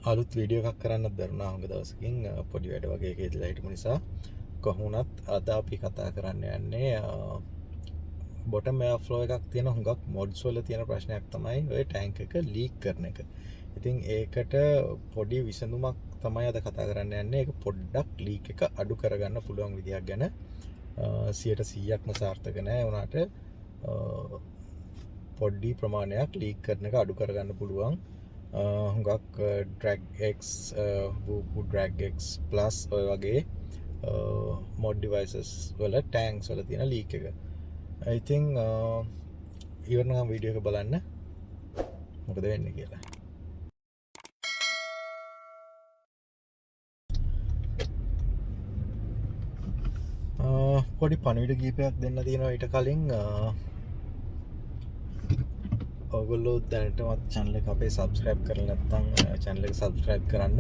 අලුත් වීඩියෝ එකක් කරන්නත් බැරුණා හුඟ දවසකින් පොඩි වැඩ වගේ එකේ ඉඳලා හිටපු නිසා කොහොමුණත් අද අපි කතා කරන්න යන්නේ බොටම් එයාෆ්ලෝ එකක් තියෙන හුඟක් මොඩ්ස් වල තියෙන ප්‍රශ්නයක් තමයි ඔය ටැංක් එක ලීක් කරන එක. ඉතින් ඒකට පොඩි විසඳුමක් තමයි අද කතා කරන්න යන්නේ. ඒක පොඩ්ඩක් ලීක් එක අඩු කරගන්න පුළුවන් විදියක් ගැන 100%ක්ම සාර්ථක නෑ වුණාට පොඩ්ඩි ප්‍රමාණයක් ලීක් කරන එක අඩු කරගන්න පුළුවන්. හුඟක් drag X Voopoo drag X plus ඔය වගේ මොඩ් ඩිවයිසස් වල ටැන්ක්ස් වල තියෙන ලීක් එක. ඉතින් ඉවරනකම් වීඩියෝ එක බලන්න මොකද වෙන්නේ කියලා. පොඩි පණිවිඩ කීපයක් දෙන්න තියෙනවා ඊට කලින්. ඔයගොල්ලෝ දැනටමත් channel එක අපේ subscribe කරලා නැත්නම් channel එක subscribe කරන්න.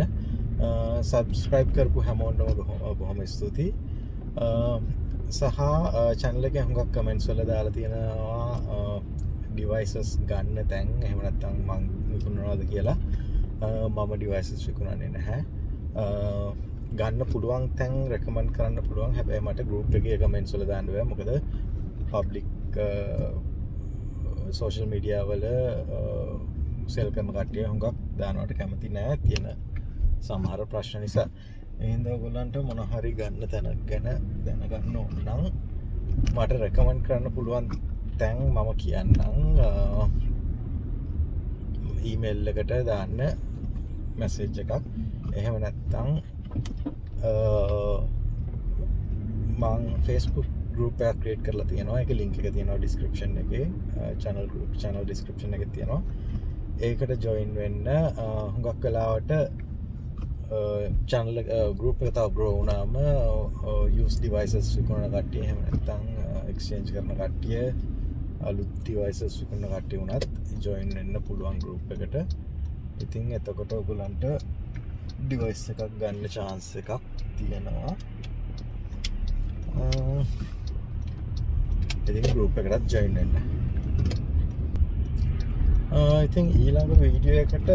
subscribe කරපු හැමෝටම බොහොම ස්තුතියි. සහ channel එකේ හුඟක් comments වල දාලා තියෙනවා devices ගන්න තැන් එහෙම නැත්නම් මම විකුණනවාද කියලා. මම devices විකුණන්නේ නැහැ. ගන්න පුළුවන් තැන් recommend කරන්න පුළුවන්. හැබැයි මට group එකේ comments වල දාන්න බෑ. මොකද public social media වල sell කරන කට්ටිය හුඟක් දානවට කැමති නෑ තියෙන සමහර ප්‍රශ්න නිසා. එහෙනම් ඔයගොල්ලන්ට මොන හරි ගන්න තැනක් ගැන දැනගන්න ඕන නම් මට රෙකමන්ඩ් කරන්න පුළුවන් තැන් මම කියන්නම්. ඊමේල් එකට දාන්න මැසේජ් එකක්. එහෙම නැත්නම් මම Facebook group එකක් create කරලා තියෙනවා. ඒකේ link එක තියෙනවා description එකේ. channel description එකේ තියෙනවා. ඒකට join වෙන්න. හුඟක් වෙලාවට channel group එක තව grow වුණාම use devices විකුණන කට්ටිය එහෙම නැත්නම් exchange කරන කට්ටිය අලුත් devices විකුණන කට්ටිය උනත් join වෙන්න පුළුවන් group එකට. ඉතින් එතකොට ඔයගොල්ලන්ට device එකක් ගන්න chance එකක් තියෙනවා. ඉතින් group එකකට join වෙන්න. ඉතින් ඊළඟ වීඩියෝ එකට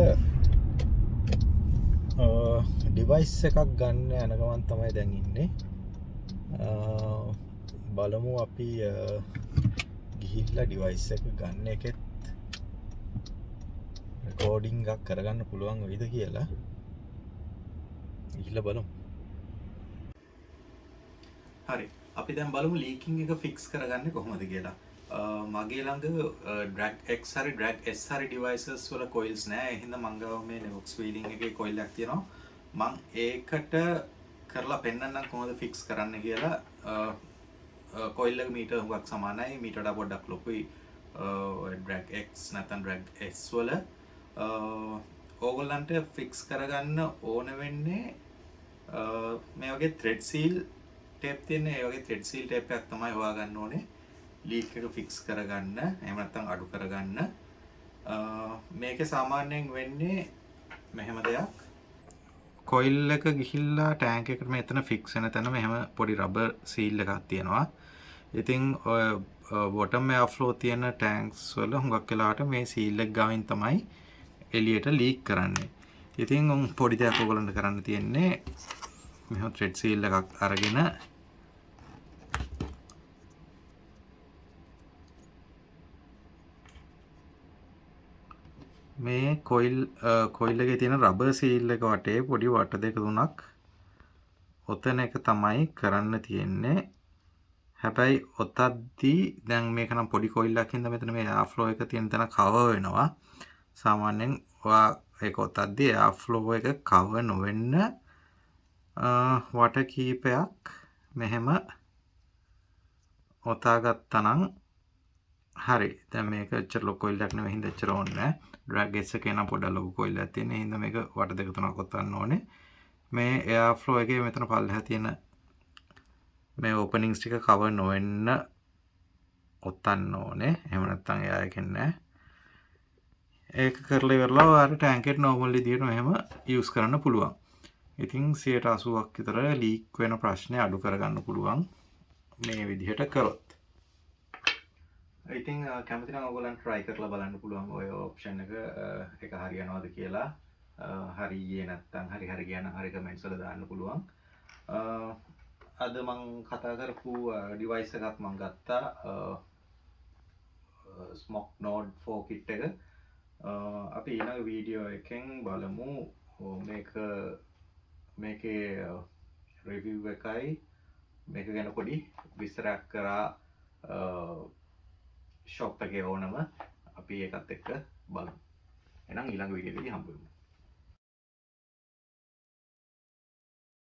ඩිවයිස් එකක් ගන්න යන ගමන් තමයි දැන් ඉන්නේ. බලමු අපි ගිහිල්ලා ඩිවයිස් එක ගන්න එකෙත් රෙකෝඩින් එකක් කරගන්න පුළුවන් වෙයිද කියලා. ගිහිල්ලා බලමු. හරි. අපි දැන් බලමු ලීකින් එක ෆික්ස් කරගන්නේ කොහොමද කියලා. මගේ ළඟ drag X හරි drag S හරි devices වල coils නෑ. ඒ හින්දා මං ගාව මේ Nevox wheeling එකේ coil එකක් තියෙනවා. මං ඒකට කරලා පෙන්නන්නම් කොහොමද fix කරන්න කියලා. coil එක මීටර හුඟක් සමානයි. මීටර වඩා පොඩ්ඩක් ලොකුයි drag X නැත්නම් drag S වල. ඕගොල්ලන්ට fix කරගන්න ඕන වෙන්නේ මේ වගේ thread seal tape තියෙන ඒ වගේ thread seal tape එකක් තමයි හොයාගන්න ඕනේ. ලීක් එක ෆික්ස් කරගන්න එහෙම නැත්නම් අඩු කරගන්න. මේකේ සාමාන්‍යයෙන් වෙන්නේ මෙහෙම දෙයක්. කොයිල් එක ගිහිල්ලා ටැංක් එකට මෙතන ෆික්ස් වෙන තැන මෙහෙම පොඩි රබර් සීල් එකක් තියෙනවා. ඉතින් ඔය බොටම් එයාෆ්ලෝ තියෙන ටැන්ක්ස් වල හුඟක් වෙලාවට මේ සීල් එක ගාවින් තමයි එළියට ලීක් කරන්නේ. ඉතින් පොඩි දෙයක් ඔයගොල්ලන්ට කරන්න තියෙන්නේ මෙහෙම ත්‍රෙඩ් සීල් එකක් අරගෙන මේ කොයිල් එකේ තියෙන රබර් සීල් එක වටේ පොඩි වට දෙක තුනක් ඔතන එක තමයි කරන්න තියෙන්නේ. හැබැයි ඔතද්දී දැන් මේක නම් පොඩි කොයිල් එකක් හින්දා මෙතන මේ එයාෆ්ලෝ එක තියෙන තැන කවර් වෙනවා. සාමාන්‍යයෙන් ඔයා ඒක ඔතද්දී එයාෆ්ලෝ එක කවර් නොවෙන්න වට කීපයක් මෙහෙම ඔතා ගත්තා නම් හරි. දැන් මේක ඇත්තට ලොකු කොයිල් එකක් නෙවෙයි හින්දා ඇත්තට ඕනේ නැහැ. drag S එකේ නම් පොඩ්ඩක් ලොකු කොයිල් එකක් තියෙන හින්දා මේක වට දෙක තුනක් ඔතන්න ඕනේ. මේ එයාෆ්ලෝ එකේ මෙතන පල්ලෙහා තියෙන මේ ඕපනින්ග්ස් ටික කවර් නොවෙන්න ඔතන්න ඕනේ. එහෙම නැත්නම් එයා එකෙන් නැහැ. ඒක කරලා ඉවරලා ඔයාලට ටැංක් එක නෝමල් විදියට මෙහෙම යූස් කරන්න පුළුවන්. ඉතින් 80%ක් විතර ලීක් වෙන ප්‍රශ්නේ අඩු කරගන්න පුළුවන් මේ විදිහට කරොත්. ඉතින් කැමති නම් ඔයගොල්ලන් try කරලා බලන්න පුළුවන් ඔය option එක හරියනවද කියලා. හරි ගියේ නැත්නම් හරි ගියා නම් හරි කමෙන්ට්ස් වල දාන්න පුළුවන්. අද මම කතා කරපු ඩිවයිස් එකක් මම ගත්තා ස්මොක් නෝඩ් 4 කිට් එක. අපි ඊළඟ වීඩියෝ එකෙන් බලමු මේකේ රිවිව් එකයි මේක ගැන පොඩි විස්තරයක් කරා ෂොප් එකේ ඕනම අපි ඒකත් එක්ක බලමු. එහෙනම් ඊළඟ වීඩියෝ එකේදී හම්බ වෙමු.